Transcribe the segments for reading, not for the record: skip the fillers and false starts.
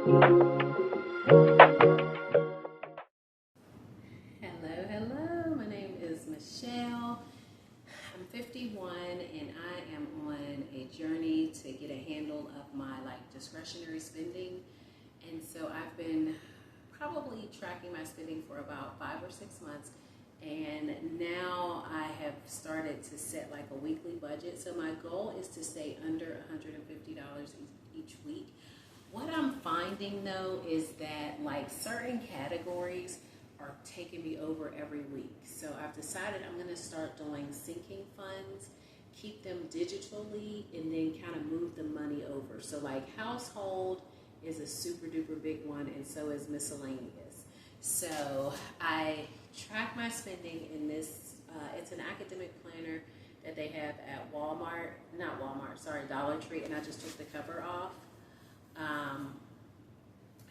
Hello, hello. My name is Michelle. I'm 51 and I am on a journey to get a handle of my discretionary spending. And so I've been probably tracking my spending for about 5 or 6 months. And now I have started to set like a weekly budget. So my goal is to stay under $150 each week. What I'm finding though is that certain categories are taking me over every week. So I've decided I'm going to start doing sinking funds, keep them digitally, and then kind of move the money over. So household is a super duper big one, and so is miscellaneous. So I track my spending in this. It's an academic planner that they have at Walmart, not Walmart, sorry, Dollar Tree, and I just took the cover off.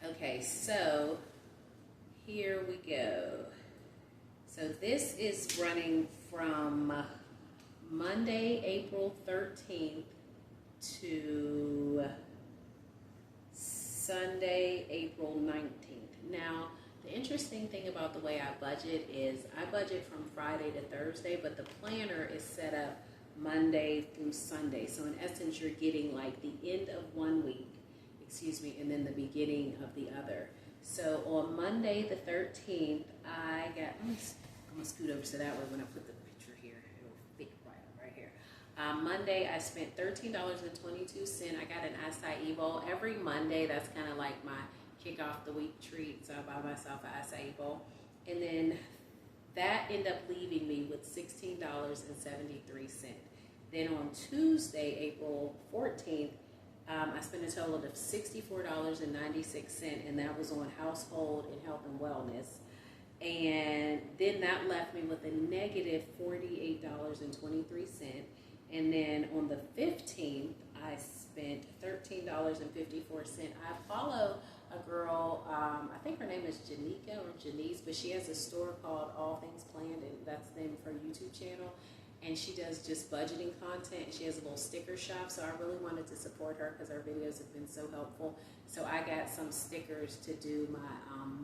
Okay, so here we go. So this is running from Monday, April 13th to Sunday, April 19th. Now, the interesting thing about the way I budget is I budget from Friday to Thursday, but the planner is set up Monday through Sunday. So in essence, you're getting the end of one week, and then the beginning of the other. So on Monday the 13th, I'm going to scoot over so that way when I put the picture here, it'll fit right here. Monday, I spent $13.22. I got an acai bowl. Every Monday, that's kind of like my kick off the week treat. So I buy myself an acai bowl. And then that ended up leaving me with $16.73. Then on Tuesday, April 14th, I spent a total of $64.96, and that was on household and health and wellness. And then that left me with a negative $48.23. And then on the 15th, I spent $13.54. I follow a girl, I think her name is Janika or Janice, but she has a store called All Things Planned, and that's the name of her YouTube channel. And she does just budgeting content. She has a little sticker shop, so I really wanted to support her because her videos have been so helpful. So I got some stickers to do my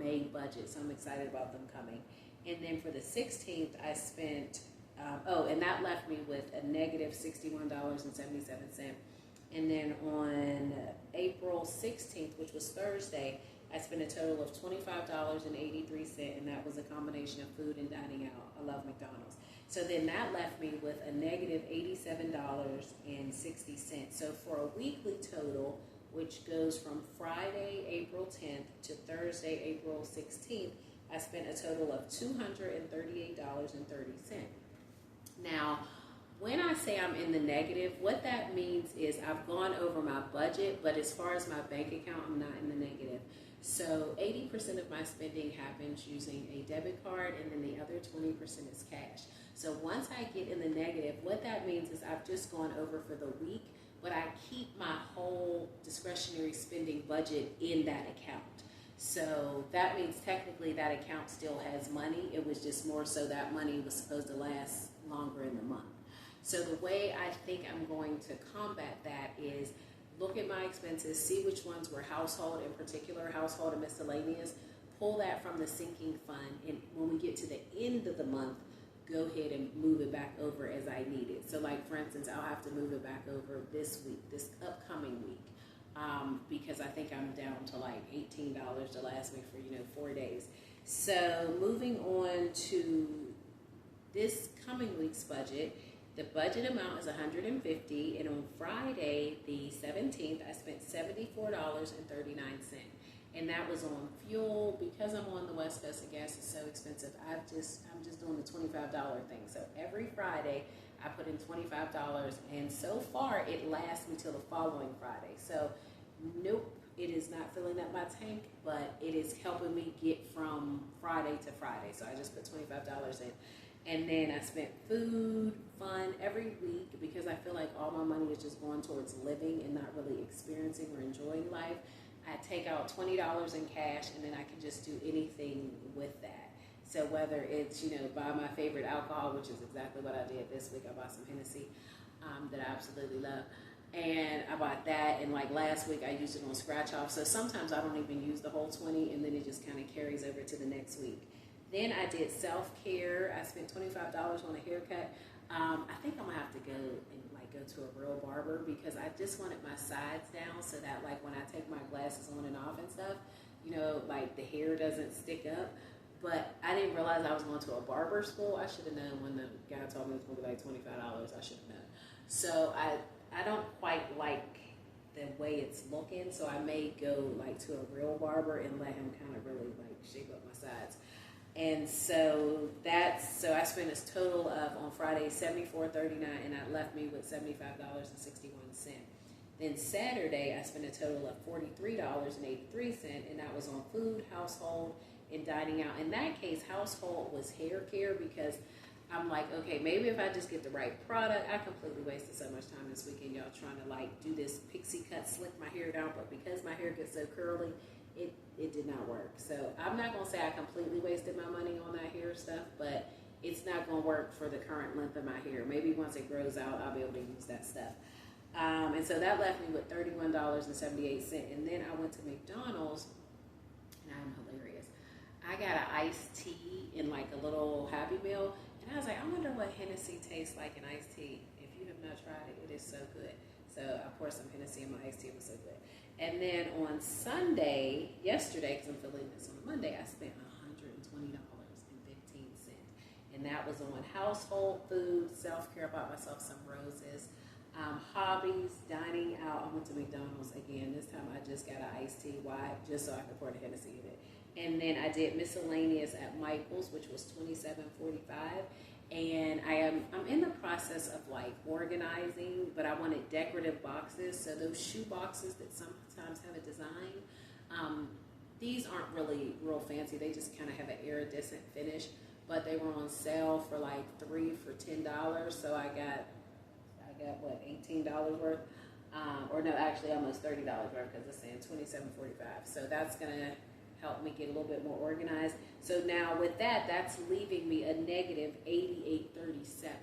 May budget, so I'm excited about them coming. And then for the 16th, I spent, and that left me with a negative $61.77. And then on April 16th, which was Thursday, I spent a total of $25.83, and that was a combination of food and dining out. I love McDonald's. So then that left me with a negative $87.60. So for a weekly total, which goes from Friday, April 10th to Thursday, April 16th, I spent a total of $238.30. Now, when I say I'm in the negative, what that means is I've gone over my budget, but as far as my bank account, I'm not in the negative. So 80% of my spending happens using a debit card, and then the other 20% is cash. So once I get in the negative, what that means is I've just gone over for the week, but I keep my whole discretionary spending budget in that account. So that means technically that account still has money. It was just more so that money was supposed to last longer in the month. So the way I think I'm going to combat that is look at my expenses, see which ones were household, in particular household and miscellaneous, pull that from the sinking fund, and when we get to the end of the month, go ahead and move it back over as I need it. So for instance, I'll have to move it back over this week, this upcoming week, because I think I'm down to $18 to last me for 4 days. So moving on to this coming week's budget, the budget amount is $150, and on Friday, the 17th, I spent $74.39. And that was on fuel. Because I'm on the West Coast and gas is so expensive, I'm just doing the $25 thing. So every Friday, I put in $25, and so far, it lasts me till the following Friday. So nope, it is not filling up my tank, but it is helping me get from Friday to Friday. So I just put $25 in. And then I spent food, fun every week because I feel like all my money is just going towards living and not really experiencing or enjoying life. I take out $20 in cash, and then I can just do anything with that. So whether it's, buy my favorite alcohol, which is exactly what I did this week. I bought some Hennessy that I absolutely love. And I bought that, and like last week I used it on scratch off. So sometimes I don't even use the whole 20, and then it just kind of carries over to the next week. Then I did self-care. I spent $25 on a haircut. I think I'm gonna have to go and like go to a real barber because I just wanted my sides down so that like when I take my glasses on and off and stuff, you know, like the hair doesn't stick up. But I didn't realize I was going to a barber school. I should have known when the guy told me it was going to be like $25. I should have known. So I don't quite like the way it's looking. So I may go like to a real barber and let him kind of really like shape up my sides. And so I spent a total of on Friday $74.39, and that left me with $75.61. Then Saturday I spent a total of $43.83, and that was on food, household, and dining out. In that case, household was hair care because I'm like, okay, maybe if I just get the right product. I completely wasted so much time this weekend, y'all, trying to like do this pixie cut, slick my hair down, but because my hair gets so curly, it did not work. So I'm not gonna say I completely wasted my money on that hair stuff, but it's not gonna work for the current length of my hair. Maybe once it grows out, I'll be able to use that stuff. And so that left me with $31.78. And then I went to McDonald's, and I'm hilarious. I got an iced tea in like a little Happy Meal, and I was like, I wonder what Hennessy tastes like in iced tea. If you have not tried it, it is so good. So I poured some Hennessy in my iced tea. It was so good. And then on Sunday, yesterday, because I'm filming this on Monday, I spent $120.15. And that was on household food, self-care. I bought myself some roses. Hobbies, dining out. I went to McDonald's again. This time I just got an iced tea. Why? Just so I could pour the Hennessy in it. And then I did miscellaneous at Michael's, which was $27.45. And I'm in the process of like organizing, but I wanted decorative boxes. So those shoe boxes that sometimes have a design, these aren't really real fancy. They just kind of have an iridescent finish, but they were on sale for like 3 for $10. So I got what, $18 worth, or no, actually almost $30 worth because it's saying $27.45. So that's gonna help me get a little bit more organized. So now with that, that's leaving me a negative $88.37.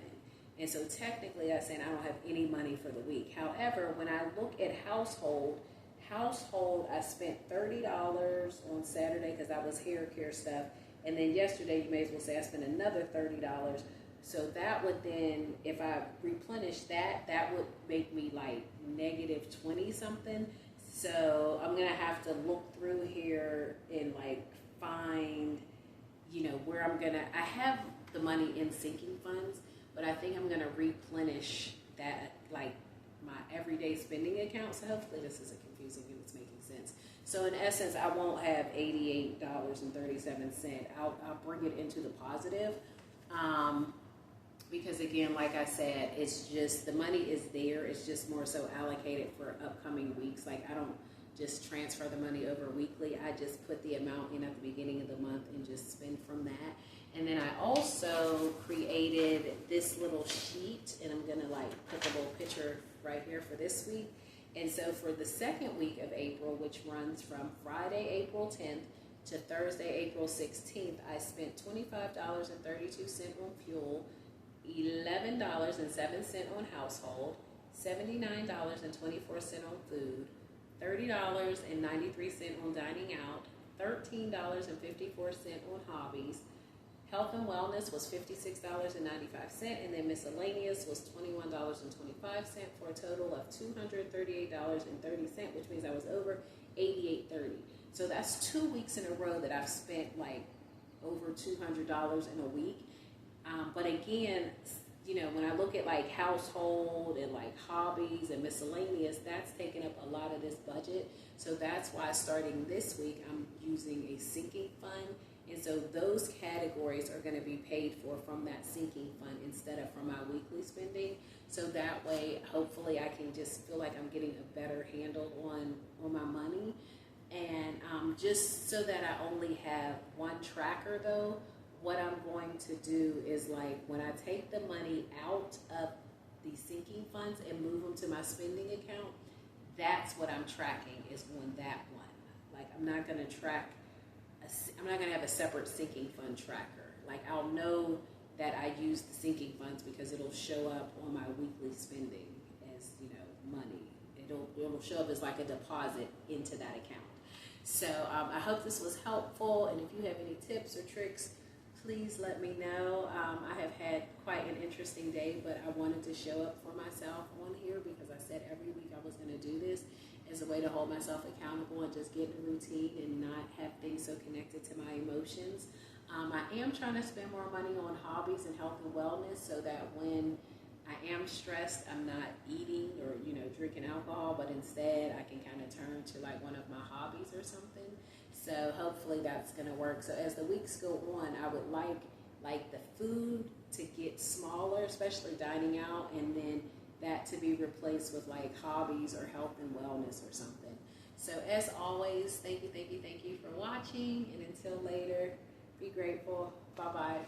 And so technically that's saying I don't have any money for the week. However, when I look at household, I spent $30 on Saturday because that was hair care stuff. And then yesterday, you may as well say I spent another $30. So that would then, if I replenish that, that would make me like negative 20 something. So I'm going to have to look through here and like find, you know, where I'm going to, I have the money in sinking funds, but I think I'm going to replenish that, like my everyday spending account. So hopefully this isn't confusing and it's making sense. So in essence, I won't have $88.37. I'll bring it into the positive. Because again, like I said, it's just, the money is there. It's just more so allocated for upcoming weeks. Like I don't just transfer the money over weekly. I just put the amount in at the beginning of the month and just spend from that. And then I also created this little sheet, and I'm gonna like put the little picture right here for this week. And so for the second week of April, which runs from Friday, April 10th to Thursday, April 16th, I spent $25.32 on fuel, $11.07 on household, $79.24 on food, $30.93 on dining out, $13.54 on hobbies. Health and wellness was $56.95, and then miscellaneous was $21.25 for a total of $238.30, which means I was over $88.30. So that's 2 weeks in a row that I've spent like over $200 in a week. But again, you know, when I look at like household and like hobbies and miscellaneous, that's taking up a lot of this budget. So that's why starting this week, I'm using a sinking fund. And so those categories are going to be paid for from that sinking fund instead of from my weekly spending. So that way, hopefully I can just feel like I'm getting a better handle on my money. And just so that I only have one tracker though, what I'm going to do is like when I take the money out of the sinking funds and move them to my spending account, that's what I'm tracking is on that one. Like I'm not going to have a separate sinking fund tracker. Like I'll know that I use the sinking funds because it'll show up on my weekly spending as, you know, money. It'll show up as like a deposit into that account. So I hope this was helpful, and if you have any tips or tricks, please let me know. I have had quite an interesting day, but I wanted to show up for myself on here because I said every week I was going to do this as a way to hold myself accountable and just get in a routine and not have things so connected to my emotions. I am trying to spend more money on hobbies and health and wellness so that when I am stressed, I'm not eating or, drinking alcohol, but instead I can kind of turn to like one of my hobbies or something. So hopefully that's going to work. So as the weeks go on, I would like the food to get smaller, especially dining out, and then that to be replaced with like hobbies or health and wellness or something. So as always, thank you for watching, and until later, be grateful. Bye-bye.